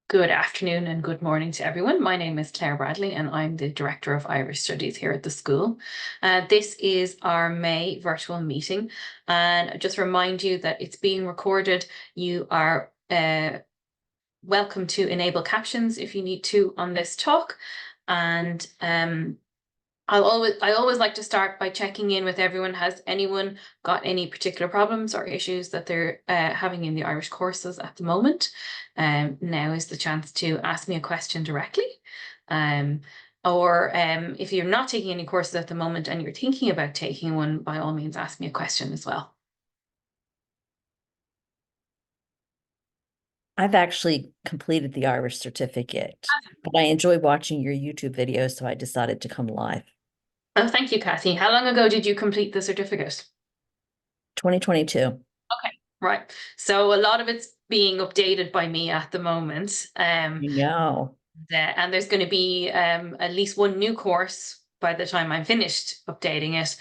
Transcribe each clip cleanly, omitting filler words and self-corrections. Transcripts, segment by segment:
Good afternoon and good morning to everyone. My name is Claire Bradley and I'm the Director of Irish Studies here at the school. This is our May virtual meeting, and just remind you that it's being recorded. You are welcome to enable captions if you need to on this talk. And I always like to start by checking in with everyone. Has anyone got any particular problems or issues that they're having in the Irish courses at the moment? Now is the chance to ask me a question directly. Or if you're not taking any courses at the moment and you're thinking about taking one, by all means, ask me a question as well. I've actually completed the Irish certificate, but I enjoy watching your YouTube videos, so I decided to come live. Oh, thank you, Kathy. How long ago did you complete the certificate? 2022. Okay, right. So a lot of it's being updated by me at the moment. You know. And there's going to be at least one new course by the time I'm finished updating it,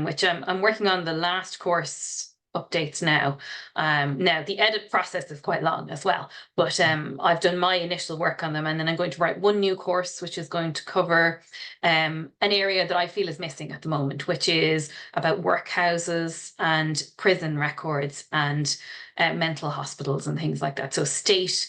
which I'm working on the last course updates now. Now the edit process is quite long as well, but I've done my initial work on them, and then I'm going to write one new course which is going to cover an area that I feel is missing at the moment, which is about workhouses and prison records and mental hospitals and things like that. So state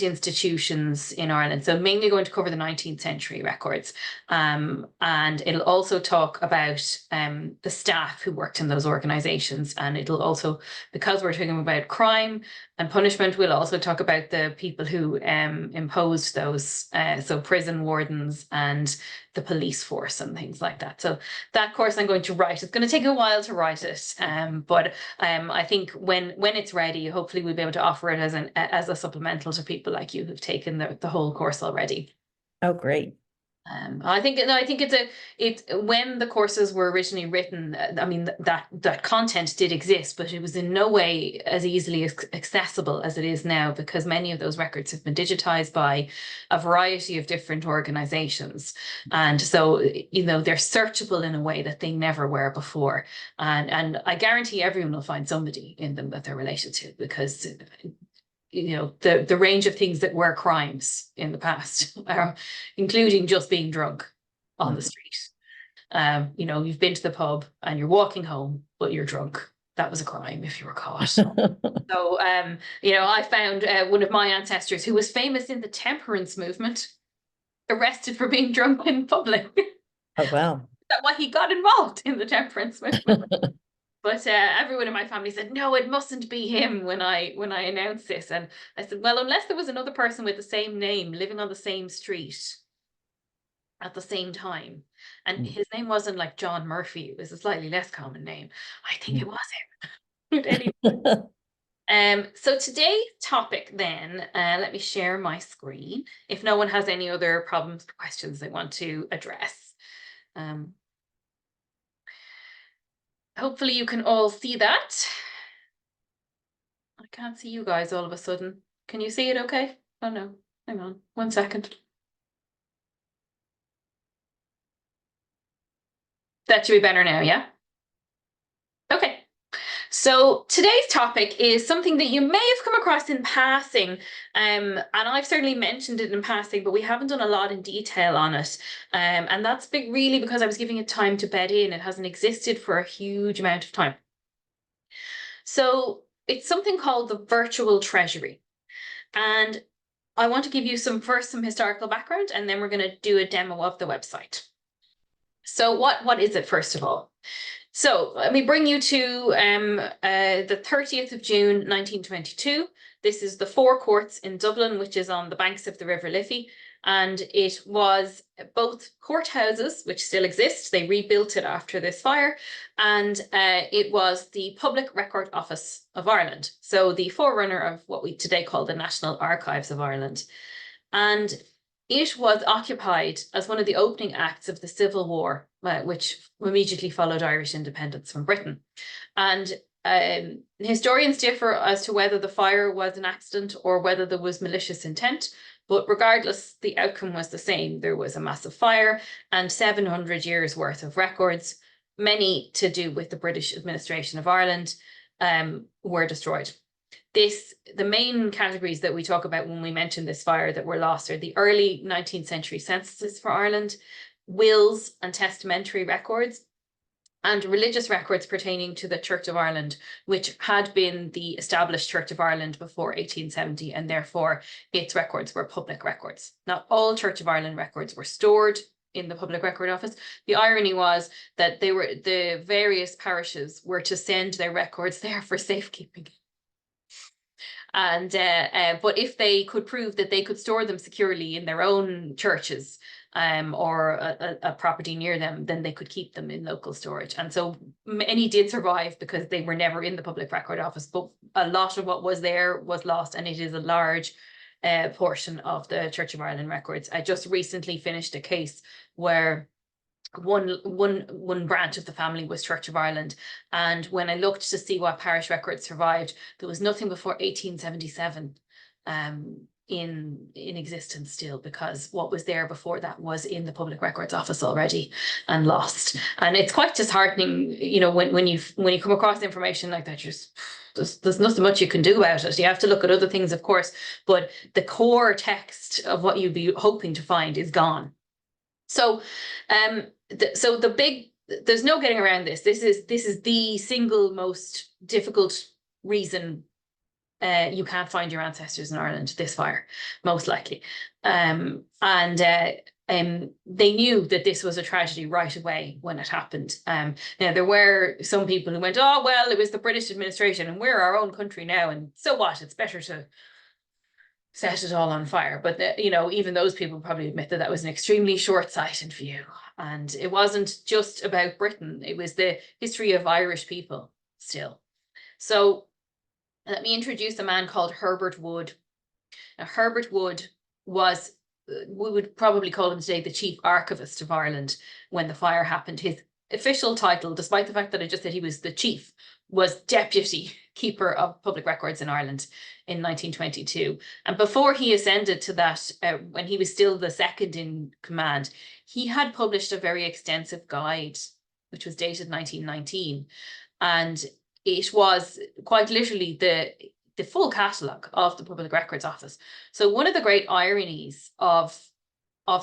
institutions in Ireland. So mainly going to cover the 19th century records. And it'll also talk about the staff who worked in those organizations. And it'll also, because we're talking about crime and punishment, we'll also talk about the people who imposed those, so prison wardens and the police force and things like that. So that course I'm going to write. It's going to take a while to write it, but I think when it's ready, hopefully we'll be able to offer it as a supplemental to people like you who've taken the whole course already. Oh, great. I think it's when the courses were originally written. I mean that content did exist, but it was in no way as easily accessible as it is now, because many of those records have been digitized by a variety of different organizations, and so they're searchable in a way that they never were before. And I guarantee everyone will find somebody in them that they're related to, because the range of things that were crimes in the past, including just being drunk on the street. You've been to the pub and you're walking home, but you're drunk. That was a crime if you were caught. So, I found one of my ancestors who was famous in the temperance movement, arrested for being drunk in public. Oh, wow. That's why he got involved in the temperance movement. But everyone in my family said, no, it mustn't be him when I announced this. And I said, well, unless there was another person with the same name living on the same street at the same time. And his name wasn't like John Murphy. It was a slightly less common name. I think it was him. Anyway. So today's topic then, let me share my screen if no one has any other problems or questions they want to address. Hopefully you can all see that. I can't see you guys all of a sudden. Can you see it okay? Oh no, hang on, 1 second. That should be better now, yeah? Okay. So today's topic is something that you may have come across in passing, and I've certainly mentioned it in passing, but we haven't done a lot in detail on it. And that's really because I was giving it time to bed in. It hasn't existed for a huge amount of time. So it's something called the virtual treasury. And I want to give you some historical background, and then we're going to do a demo of the website. So what is it, first of all? So let me bring you to the 30th of June, 1922. This is the Four Courts in Dublin, which is on the banks of the River Liffey. And it was both courthouses, which still exist. They rebuilt it after this fire. And it was the Public Record Office of Ireland. So the forerunner of what we today call the National Archives of Ireland. And it was occupied as one of the opening acts of the Civil War, which immediately followed Irish independence from Britain. And historians differ as to whether the fire was an accident or whether there was malicious intent. But regardless, the outcome was the same. There was a massive fire and 700 years worth of records, many to do with the British administration of Ireland, were destroyed. the main categories that we talk about when we mention this fire that were lost are the early 19th century censuses for Ireland, wills and testamentary records, and religious records pertaining to the Church of Ireland, which had been the established Church of Ireland before 1870, and therefore its records were public records. Not all Church of Ireland records were stored in the Public Record Office. The irony was that the various parishes were to send their records there for safekeeping. And but if they could prove that they could store them securely in their own churches, or a property near them, then they could keep them in local storage. And so many did survive because they were never in the Public Record Office, but a lot of what was there was lost, and it is a large portion of the Church of Ireland records. I just recently finished a case where one branch of the family was Church of Ireland, and when I looked to see what parish records survived, there was nothing before 1877 in existence still, because what was there before that was in the Public Records Office already and lost. And it's quite disheartening, you know, when you come across information like that, there's nothing much you can do about it. You have to look at other things, of course, but the core text of what you'd be hoping to find is gone. So there's no getting around this. This is the single most difficult reason you can't find your ancestors in Ireland, this fire, most likely. They knew that this was a tragedy right away when it happened. Now, there were some people who went, oh, well, it was the British administration and we're our own country now, and so what? It's better to set it all on fire. But, you know, even those people probably admit that that was an extremely short-sighted view. And it wasn't just about Britain. It was the history of Irish people still. So let me introduce a man called Herbert Wood. Now, Herbert Wood was, we would probably call him today, the chief archivist of Ireland when the fire happened. His official title, despite the fact that I just said he was the chief, was Deputy Keeper of Public Records in Ireland in 1922. And before he ascended to that, when he was still the second in command, he had published a very extensive guide, which was dated 1919. And it was quite literally the full catalogue of the Public Records Office. So one of the great ironies of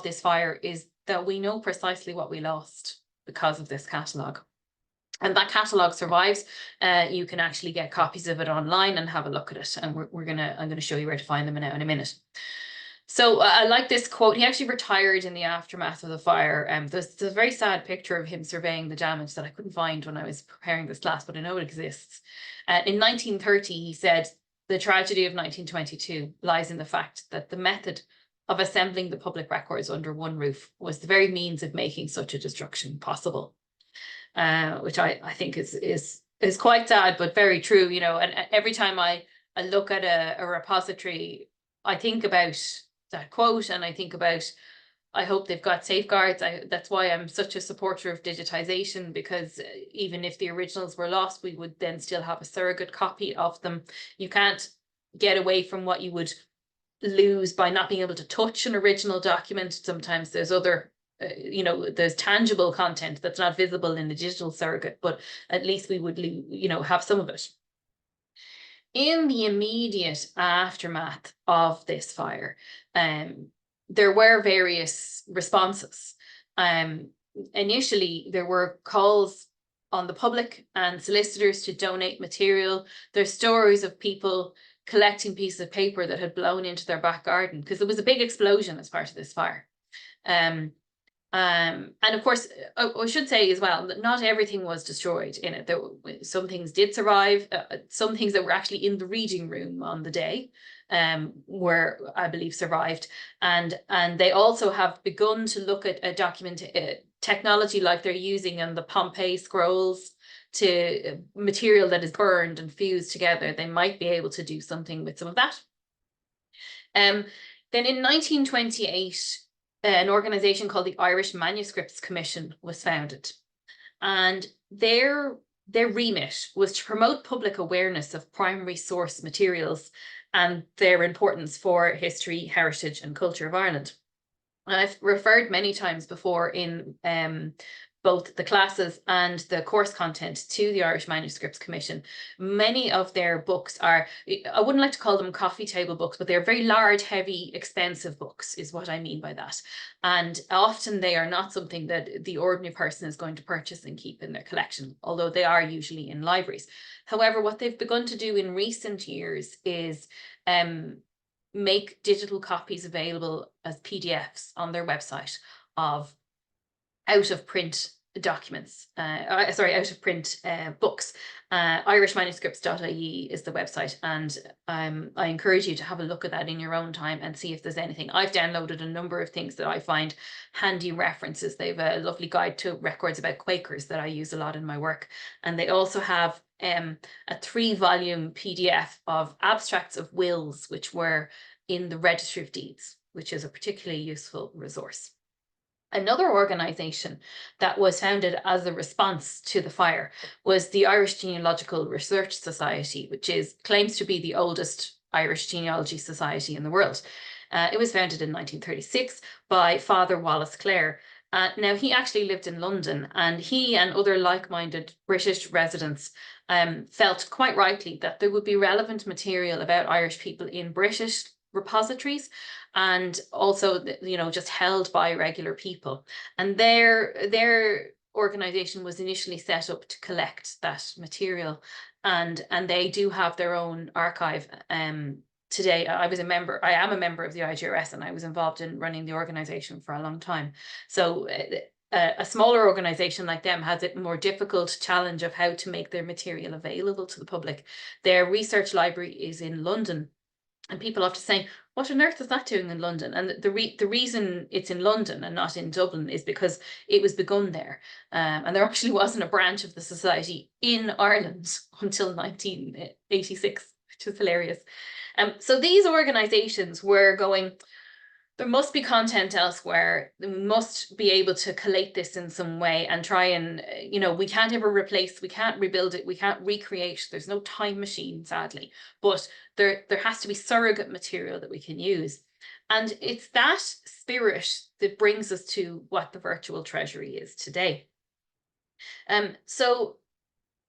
this fire is that we know precisely what we lost because of this catalogue. And that catalogue survives. You can actually get copies of it online and have a look at it. And I'm gonna show you where to find them now in a minute. So I like this quote. He actually retired in the aftermath of the fire. There's a very sad picture of him surveying the damage that I couldn't find when I was preparing this class, but I know it exists. In 1930, he said, the tragedy of 1922 lies in the fact that the method of assembling the public records under one roof was the very means of making such a destruction possible. Which I think is quite sad, but very true, you know. And every time I look at a repository, I think about that quote, and I think about, I hope they've got safeguards. That's why I'm such a supporter of digitization, because even if the originals were lost, we would then still have a surrogate copy of them. You can't get away from what you would lose by not being able to touch an original document. Sometimes there's other you know, there's tangible content that's not visible in the digital surrogate, but at least we would, you know, have some of it. In the immediate aftermath of this fire, there were various responses. Initially, there were calls on the public and solicitors to donate material. There's stories of people collecting pieces of paper that had blown into their back garden because there was a big explosion as part of this fire. And of course, I should say as well that not everything was destroyed in it. Some things did survive. Some things that were actually in the reading room on the day were, I believe, survived. And they also have begun to look at a document technology like they're using on the Pompeii scrolls to material that is burned and fused together. They might be able to do something with some of that. Then in 1928, an organization called the Irish Manuscripts Commission was founded, and their remit was to promote public awareness of primary source materials and their importance for history, heritage, and culture of Ireland. And I've referred many times before in both the classes and the course content to the Irish Manuscripts Commission. Many of their books are, I wouldn't like to call them coffee table books, but they're very large, heavy, expensive books is what I mean by that. And often they are not something that the ordinary person is going to purchase and keep in their collection, although they are usually in libraries. However, what they've begun to do in recent years is make digital copies available as PDFs on their website of out of print documents, out of print books. irishmanuscripts.ie is the website, and I encourage you to have a look at that in your own time and see if there's anything. I've downloaded a number of things that I find handy references. They have a lovely guide to records about Quakers that I use a lot in my work, and they also have a 3-volume PDF of abstracts of wills which were in the Registry of Deeds, which is a particularly useful resource. Another organisation that was founded as a response to the fire was the Irish Genealogical Research Society, which claims to be the oldest Irish genealogy society in the world. It was founded in 1936 by Father Wallace Clare. Now, he actually lived in London, and he and other like-minded British residents felt quite rightly that there would be relevant material about Irish people in British repositories, and also, you know, just held by regular people. And their organization was initially set up to collect that material, and they do have their own archive. Today, I am a member of the IGRS, and I was involved in running the organization for a long time. So a smaller organization like them has a more difficult challenge of how to make their material available to the public. Their research library is in London, and people often say, what on earth is that doing in London? And the reason it's in London and not in Dublin is because it was begun there. And there actually wasn't a branch of the society in Ireland until 1986, which is hilarious. So these organizations were going, there must be content elsewhere. We must be able to collate this in some way and try and, you know, we can't ever replace, we can't rebuild it, we can't recreate. There's no time machine, sadly, but there has to be surrogate material that we can use. And it's that spirit that brings us to what the virtual treasury is today. So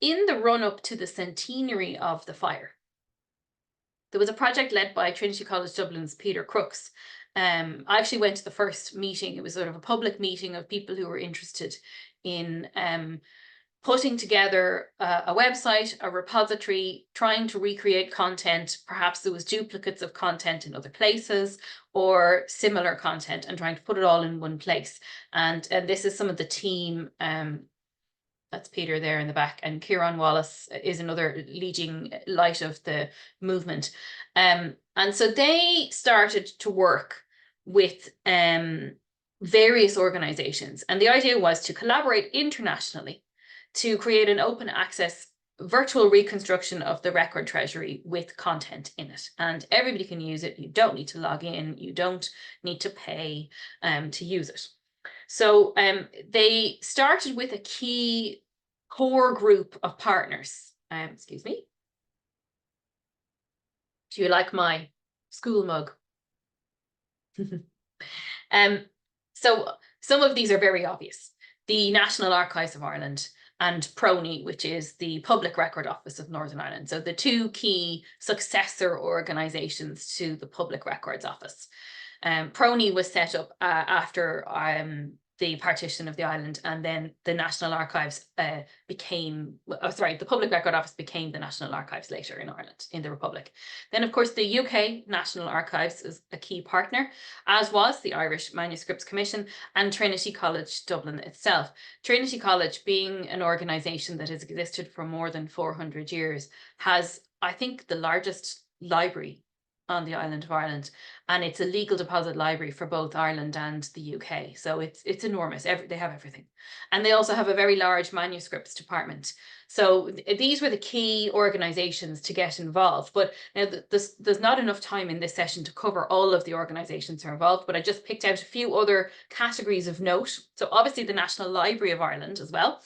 in the run up to the centenary of the fire, there was a project led by Trinity College Dublin's Peter Crooks. I actually went to the first meeting. It was sort of a public meeting of people who were interested in putting together a website, a repository, trying to recreate content. Perhaps there was duplicates of content in other places or similar content, and trying to put it all in one place. And this is some of the team. That's Peter there in the back, and Kieran Wallace is another leading light of the movement. And so they started to work with various organizations, and the idea was to collaborate internationally to create an open access virtual reconstruction of the record treasury with content in it, and everybody can use it. You don't need to log in, you don't need to pay to use it. So they started with a key core group of partners. Excuse me. Do you like my school mug? So some of these are very obvious. The National Archives of Ireland and PRONI, which is the Public Record Office of Northern Ireland. So the two key successor organisations to the Public Records Office. PRONI was set up after the partition of the island, and then the National Archives the Public Record Office became the National Archives later in Ireland, in the Republic. Then, of course, the UK National Archives is a key partner, as was the Irish Manuscripts Commission and Trinity College Dublin itself. Trinity College, being an organisation that has existed for more than 400 years, has, I think, the largest library on the island of Ireland, and it's a legal deposit library for both Ireland and the UK. So it's enormous. They have everything, and they also have a very large manuscripts department. So these were the key organisations to get involved. But now there's not enough time in this session to cover all of the organisations who are involved, but I just picked out a few other categories of note. So obviously the National Library of Ireland as well,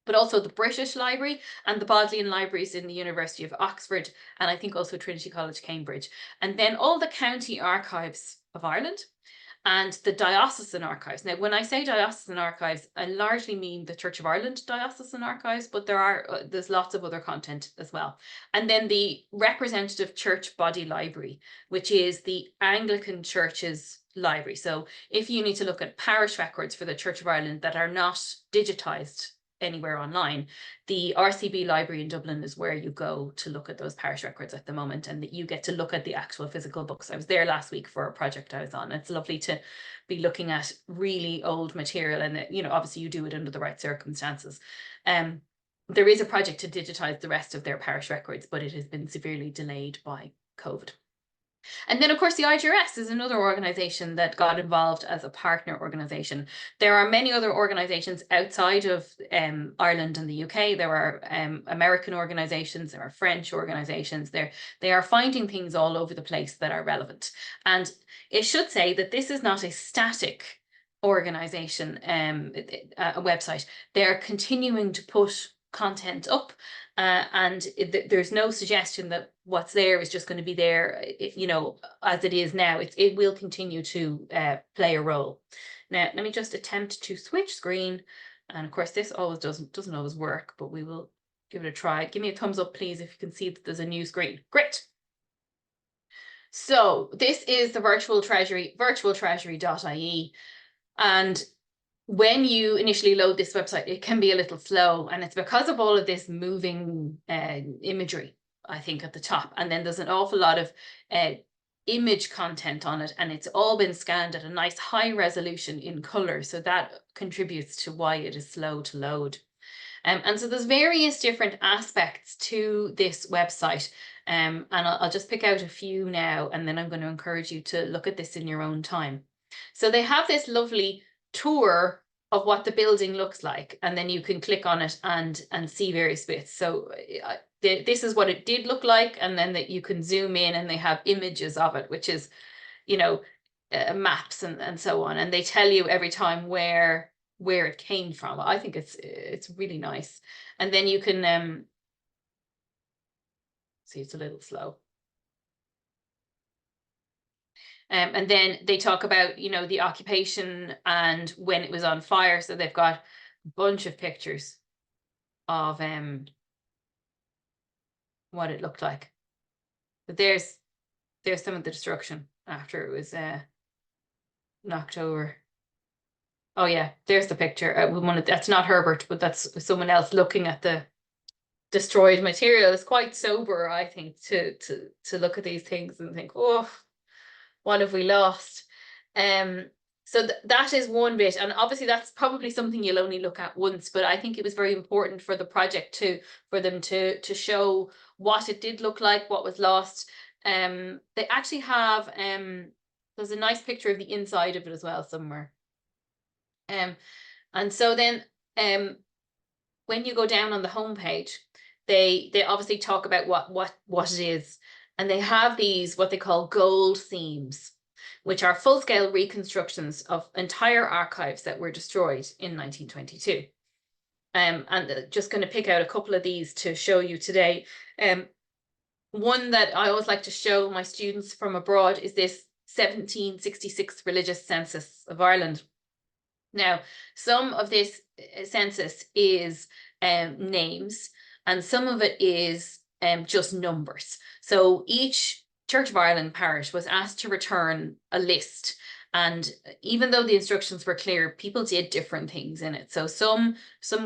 but also the British Library and the Bodleian Libraries in the University of Oxford, and I think also Trinity College, Cambridge. And then all the county archives of Ireland, and the diocesan archives. Now, when I say diocesan archives, I largely mean the Church of Ireland diocesan archives, but there's lots of other content as well. And then the representative church body library, which is the Anglican Church's library. So if you need to look at parish records for the Church of Ireland that are not digitized anywhere online, the RCB library in Dublin is where you go to look at those parish records at the moment, and that you get to look at the actual physical books. I was there last week for a project I was on. It's lovely to be looking at really old material, and you know, obviously you do it under the right circumstances. There is a project to digitize the rest of their parish records, but it has been severely delayed by COVID. And then, of course, the IGRS is another organisation that got involved as a partner organisation. There are many other organisations outside of Ireland and the UK. There are American organisations, there are French organisations. They are finding things all over the place that are relevant. And it should say that this is not a static organisation, a website. They're continuing to put content up, and there's no suggestion that what's there is just going to be there, you know, as it is now. It will continue to play a role. Now, let me just attempt to switch screen, and of course this always doesn't always work, but we will give it a try. Give me a thumbs up, please, if you can see that there's a new screen. Great. So this is the virtual treasury, virtualtreasury.ie, and when you initially load this website, it can be a little slow, and it's because of all of this moving imagery, I think, at the top. And then there's an awful lot of image content on it, and it's all been scanned at a nice high resolution in color. So that contributes to why it is slow to load. And so there's various different aspects to this website. And I'll just pick out a few now, and then I'm going to encourage you to look at this in your own time. So they have this lovely tour of what the building looks like, and then you can click on it and see various bits. So this is what it did look like, and then that you can zoom in, and they have images of it, which is, you know, maps and so on, and they tell you every time where it came from. I think it's really nice. And then you can see, it's a little slow. And then they talk about, you know, the occupation and when it was on fire. So they've got a bunch of pictures of what it looked like. But there's some of the destruction after it was knocked over. Oh yeah, there's the picture. That's not Herbert, but that's someone else looking at the destroyed material. It's quite sober, I think, to look at these things and think, oh, what have we lost? So that is one bit, and obviously that's probably something you'll only look at once, but I think it was very important for the project for them to show what it did look like, what was lost. They actually have there's a nice picture of the inside of it as well somewhere. And so then when you go down on the homepage, they obviously talk about what it is. And they have these, what they call gold themes, which are full-scale reconstructions of entire archives that were destroyed in 1922. And just going to pick out a couple of these to show you today. One that I always like to show my students from abroad is this 1766 religious census of Ireland. Now, some of this census is names, and some of it is just numbers. So each Church of Ireland parish was asked to return a list, and even though the instructions were clear, people did different things in it. So some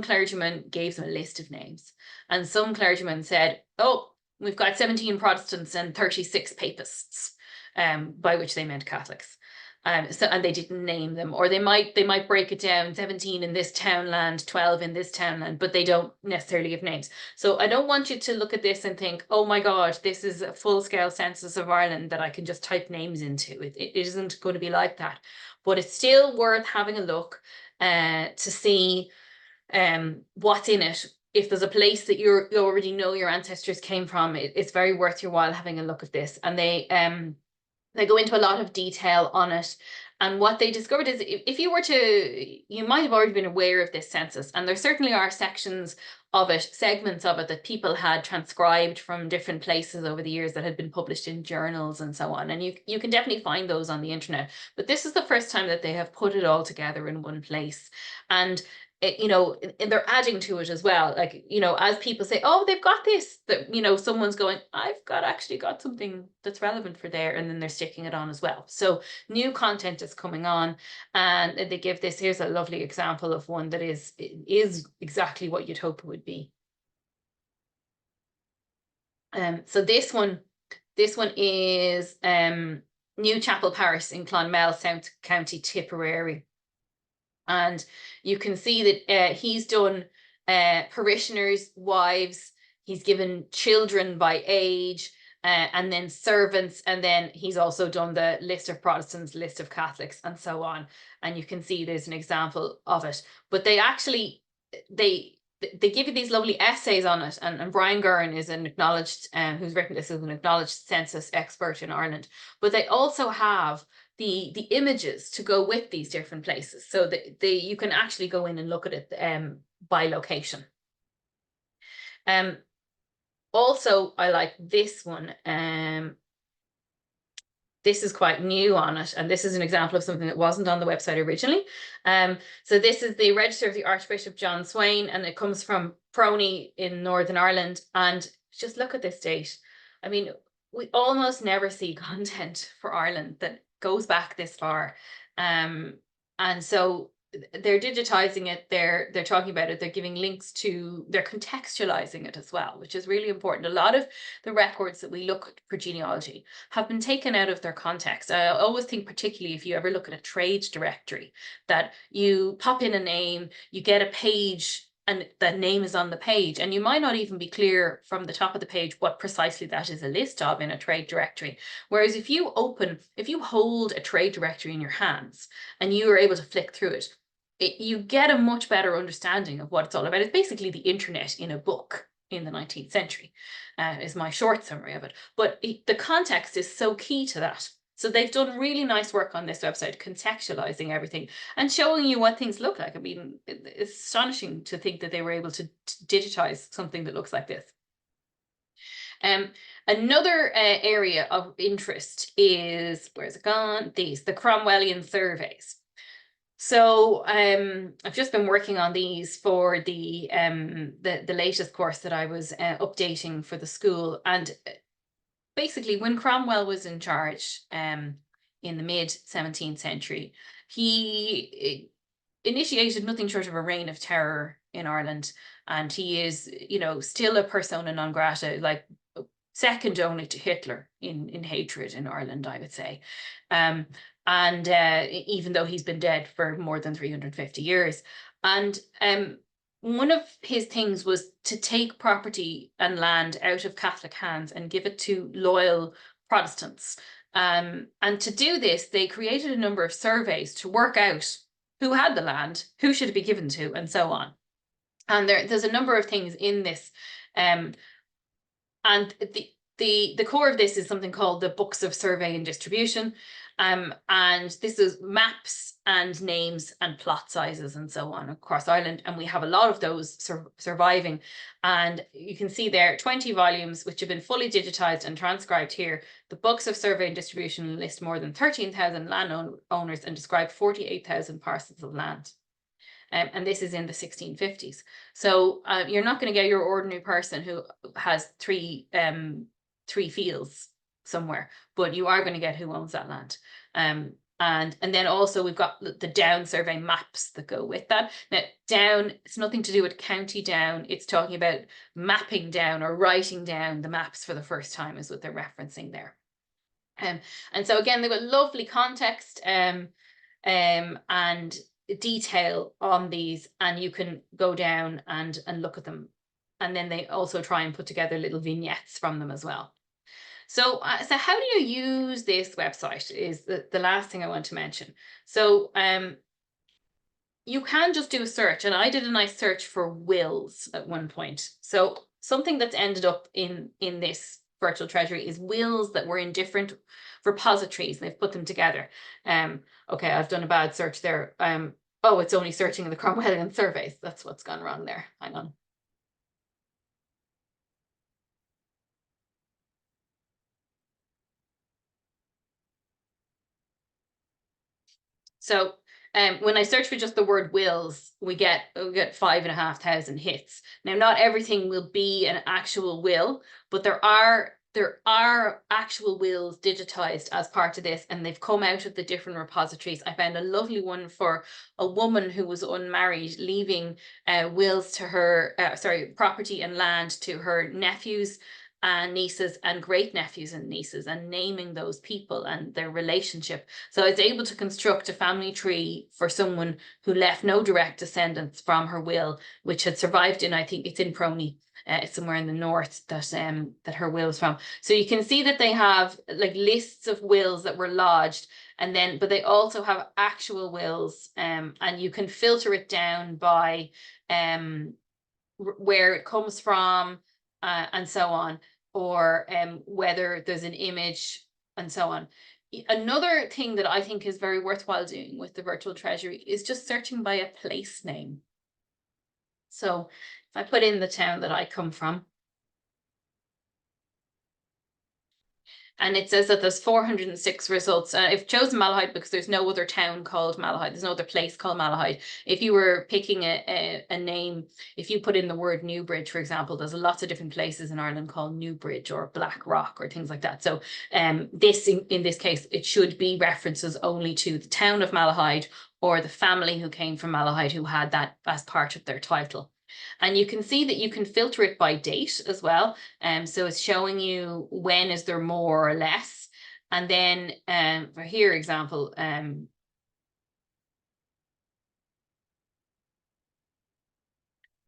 clergymen gave them a list of names, and some clergymen said, oh, we've got 17 Protestants and 36 Papists, by which they meant Catholics. And they didn't name them, or they might break it down, 17 in this townland, 12 in this townland, but they don't necessarily give names. So I don't want you to look at this and think, oh my God, this is a full-scale census of Ireland that I can just type names into. It isn't going to be like that, but it's still worth having a look to see what's in it. If there's a place that you already know your ancestors came from, it's very worth your while having a look at this. And They go into a lot of detail on it. And what they discovered is if you were to, you might have already been aware of this census, and there certainly are sections of it, segments of it that people had transcribed from different places over the years that had been published in journals and so on. And you can definitely find those on the internet. But this is the first time that they have put it all together in one place. And and they're adding to it as well. Like, as people say, oh, they've got this, that, someone's going, I've actually got something that's relevant for there. And then they're sticking it on as well. So new content is coming on, and they give this, here's a lovely example of one that is exactly what you'd hope it would be. So this one is New Chapel Parish in Clonmel, South County, Tipperary. And you can see that he's done parishioners, wives, he's given children by age, and then servants, and then he's also done the list of Protestants, list of Catholics, and so on. And you can see there's an example of it. But they actually, they give you these lovely essays on it, and Brian Gurin is an acknowledged, who's written this as an acknowledged census expert in Ireland. But they also have the images to go with these different places, so that you can actually go in and look at it by location. Also, I like this one. This is quite new on it, and this is an example of something that wasn't on the website originally. So this is the Register of the Archbishop John Swain, and it comes from Prony in Northern Ireland. And just look at this date. I mean, we almost never see content for Ireland that goes back this far. And so they're digitizing it, they're talking about it, they're giving links to, they're contextualizing it as well, which is really important. A lot of the records that we look at for genealogy have been taken out of their context. I always think, particularly if you ever look at a trade directory, that you pop in a name, you get a page, and that name is on the page, and you might not even be clear from the top of the page what precisely that is a list of in a trade directory. Whereas if you hold a trade directory in your hands and you are able to flick through it, you get a much better understanding of what it's all about. It's basically the internet in a book in the 19th century, is my short summary of it. But the context is so key to that. So they've done really nice work on this website, contextualizing everything and showing you what things look like. I mean, it's astonishing to think that they were able to digitize something that looks like this. Another area of interest is, where's it gone? The Cromwellian surveys. So I've just been working on these for the latest course that I was updating for the school. And basically, when Cromwell was in charge in the mid-17th century, he initiated nothing short of a reign of terror in Ireland. And he is, still a persona non grata, like second only to Hitler in hatred in Ireland, I would say. And even though he's been dead for more than 350 years. And one of his things was to take property and land out of Catholic hands and give it to loyal Protestants. And to do this, they created a number of surveys to work out who had the land, who should it be given to, and so on. And there's a number of things in this. And the core of this is something called the Books of Survey and Distribution. And this is maps and names and plot sizes and so on across Ireland. And we have a lot of those surviving. And you can see there 20 volumes, which have been fully digitized and transcribed here. The Books of Survey and Distribution list more than 13,000 landowners and describe 48,000 parcels of land. And this is in the 1650s. So you're not going to get your ordinary person who has three fields somewhere, but you are going to get who owns that land. And then also we've got the Down survey maps that go with that. Now, Down, it's nothing to do with County Down. It's talking about mapping down or writing down the maps for the first time is what they're referencing there. And so again, they've got lovely context and detail on these, and you can go down and look at them. And then they also try and put together little vignettes from them as well. So how do you use this website is the last thing I want to mention. So you can just do a search, and I did a nice search for wills at one point. So something that's ended up in this virtual treasury is wills that were in different repositories. They've put them together. Okay, I've done a bad search there. Oh, it's only searching the Cromwellian surveys. That's what's gone wrong there. Hang on. So when I search for just the word wills, we get 5,500 hits. Now, not everything will be an actual will, but there are actual wills digitized as part of this, and they've come out of the different repositories. I found a lovely one for a woman who was unmarried, leaving wills to her, property and land to her nephews and nieces and great nephews and nieces, and naming those people and their relationship. So I was able to construct a family tree for someone who left no direct descendants from her will, which had survived in, I think it's in Prony, somewhere in the north, that her will is from. So you can see that they have like lists of wills that were lodged, and then but they also have actual wills, and you can filter it down by where it comes from, and so on, or whether there's an image and so on. Another thing that I think is very worthwhile doing with the virtual treasury is just searching by a place name. So if I put in the town that I come from, and it says that there's 406 results. I've chosen Malahide because there's no other town called Malahide. There's no other place called Malahide. If you were picking a name, if you put in the word Newbridge, for example, there's lots of different places in Ireland called Newbridge or Black Rock or things like that. So this, in this case, it should be references only to the town of Malahide or the family who came from Malahide who had that as part of their title. And you can see that you can filter it by date as well. So it's showing you when is there more or less. And then for here example, and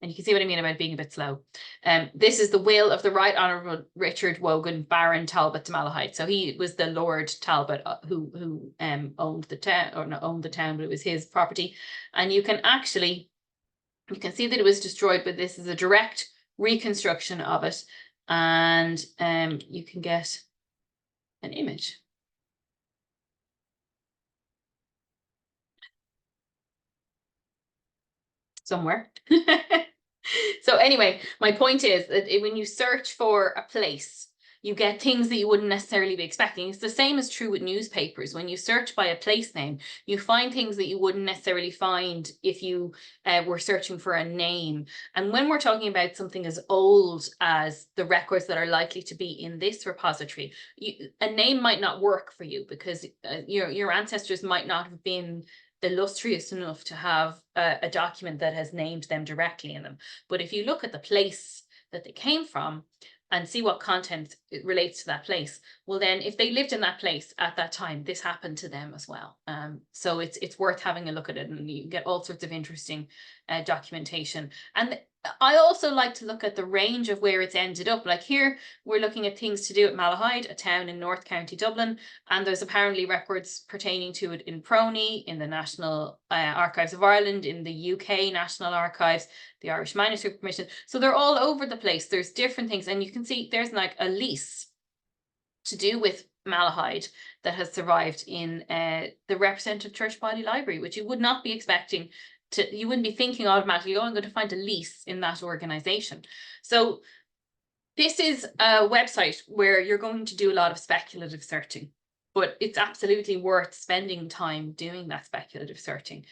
you can see what I mean about being a bit slow. This is the will of the Right Honourable Richard Wogan, Baron Talbot de Malahide. So he was the Lord Talbot who owned the town, or not owned the town, but it was his property. And you can actually, you can see that it was destroyed, but this is a direct reconstruction of it. And you can get an image. Somewhere. So anyway, my point is that when you search for a place, you get things that you wouldn't necessarily be expecting. It's the same as true with newspapers. When you search by a place name, you find things that you wouldn't necessarily find if you were searching for a name. And when we're talking about something as old as the records that are likely to be in this repository, a name might not work for you because your ancestors might not have been illustrious enough to have a document that has named them directly in them. But if you look at the place that they came from and see what content relates to that place, well then if they lived in that place at that time, this happened to them as well. So it's worth having a look at it, and you get all sorts of interesting documentation. And I also like to look at the range of where it's ended up. Like here, we're looking at things to do at Malahide, a town in North County Dublin, and there's apparently records pertaining to it in Prony, in the National Archives of Ireland, in the UK National Archives, the Irish Manuscript Commission. So they're all over the place. There's different things, and you can see there's like a lease to do with Malahide that has survived in the Representative Church Body Library, which you would not be expecting to, you wouldn't be thinking automatically, oh, I'm going to find a lease in that organization. So this is a website where you're going to do a lot of speculative searching, but it's absolutely worth spending time doing that speculative searching.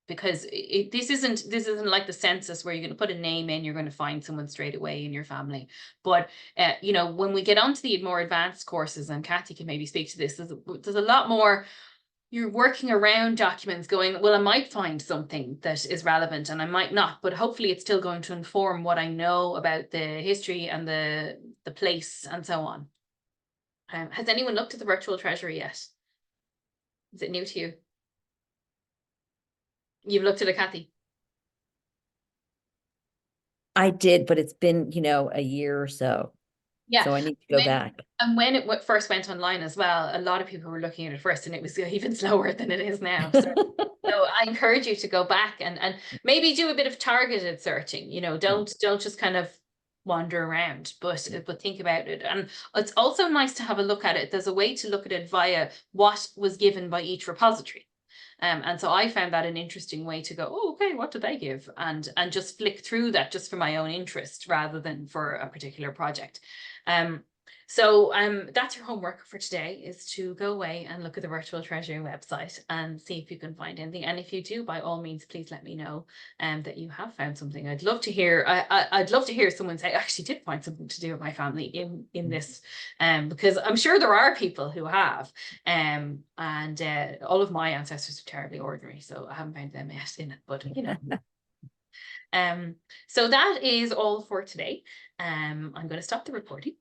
Because this isn't like the census where you're going to put a name in, you're going to find someone straight away in your family. But you know, when we get onto the more advanced courses, and Kathy can maybe speak to this, there's a lot more. You're working around documents going, well, I might find something that is relevant and I might not, but hopefully it's still going to inform what I know about the history and the place and so on. Has anyone looked at the virtual treasury yet? Is it new to you? You've looked at it, Kathy? I did, but it's been, a year or so. Yeah. So I need to go back. And when it first went online as well, a lot of people were looking at it first, and it was even slower than it is now. So, so I encourage you to go back and maybe do a bit of targeted searching. Don't just kind of wander around, but think about it. And it's also nice to have a look at it. There's a way to look at it via what was given by each repository. And so I found that an interesting way to go, oh, okay, what did they give? And just flick through that just for my own interest rather than for a particular project. So that's your homework for today, is to go away and look at the Virtual Treasury website and see if you can find anything. And if you do, by all means, please let me know that you have found something. I'd love to hear. I'd love to hear someone say, I actually did find something to do with my family in this, because I'm sure there are people who have. And all of my ancestors are terribly ordinary, so I haven't found them yet in it. But you know. So that is all for today. I'm going to stop the recording.